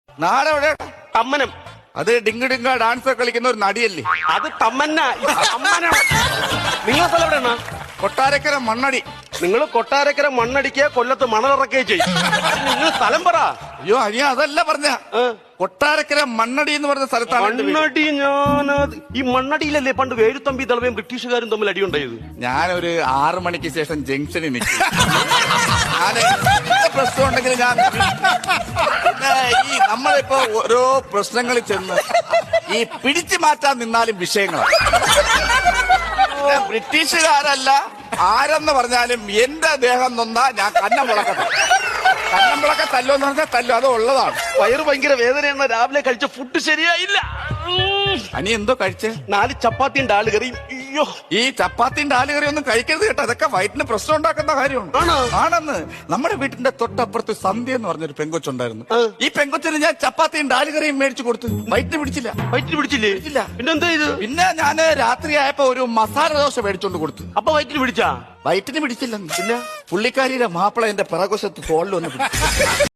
നാളെ എവിടെ? തമ്മനം. അത് ഡിങ് ഡിങ്ക ഡാൻസ് കളിക്കുന്ന ഒരു നടിയല്ലേ? അത് തമ്മന്ന, ഇത് തമ്മനം. നിങ്ങളെ സ്ഥലം എവിടെയാണ്? കൊട്ടാരക്കര മണ്ണടി. നിങ്ങൾ കൊട്ടാരക്കര മണ്ണടിക്കുക, കൊല്ലത്ത് മണലിറക്കുകയും ചെയ്യും. നിങ്ങൾ സ്ഥലം പറ. അയ്യോ അനിയ അതല്ല പറഞ്ഞ, കൊട്ടാരക്കര മണ്ണടി എന്ന് പറഞ്ഞ സ്ഥലത്താണ് എന്റെ വീട്. മണ്ണടി. ഞാൻ ഈ മണ്ണടിയിലല്ലേ പണ്ട് വേലുത്തമ്പി ദളവയും ബ്രിട്ടീഷുകാരും തമ്മിൽ അടിയുണ്ടായത്? ഞാനൊരു 6 മണിക്ക് ശേഷം ജംഗ്ഷനിൽ നിൽക്കും. ഞാൻ പ്രശ്നം ഉണ്ടെങ്കിൽ ഞാൻ ഈ നമ്മളിപ്പോ ഓരോ പ്രശ്നങ്ങളിൽ ചെന്ന് ഈ പിടിച്ചു മാറ്റാൻ നിന്നാലും വിഷയങ്ങളാണ്. ബ്രിട്ടീഷുകാരല്ല, ആരെന്ന് പറഞ്ഞാലും എന്റെ ദേഹം നൊന്നാ ഞാൻ കന്നം മുളക്കട്ടെ. കന്നം മുളക്ക തല്ലുമെന്ന് പറഞ്ഞാൽ തല്ലു, അത് ഉള്ളതാണ്. വയറ് ഭയങ്കര വേദനയാണ്. രാവിലെ കഴിച്ച ഫുഡ് ശരിയായില്ല. അനി എന്തോ കഴിച്ചേ? 4 ചപ്പാത്തിയും ഡാല് കറിയും. അയ്യോ, ഈ ചപ്പാത്തിയും ഡാലുകറി ഒന്നും കഴിക്കരുത് കേട്ടോ, അതൊക്കെ വയറ്റിന് പ്രശ്നം ഉണ്ടാക്കുന്ന കാര്യമാണ്. ആണെന്ന് നമ്മുടെ വീട്ടിന്റെ തൊട്ടപ്പുറത്ത് സന്ധ്യ എന്ന് പറഞ്ഞൊരു പെങ്കൊച്ചുണ്ടായിരുന്നു. ഈ പെങ്കൊച്ചിന് ഞാൻ ചപ്പാത്തിയും ഡാലുകറിയും മേടിച്ചു കൊടുത്തു. വയറ്റിന് പിടിച്ചില്ല. വയറ്റിന് പിടിച്ചില്ലേ? ഇല്ല. പിന്നെന്താ ഇത്? പിന്നെ ഞാന് രാത്രിയായപ്പോ ഒരു മസാല ദോശ മേടിച്ചോണ്ട് കൊടുത്തു. അപ്പൊ വയറ്റിന് പിടിച്ചാ? വയറ്റിന് പിടിച്ചില്ലെന്ന്. പിന്നെ പുള്ളിക്കാരിയുടെ മാപ്പിള എന്റെ പിറകുശത്ത് തോളിൽ വന്ന് പിടിച്ചു.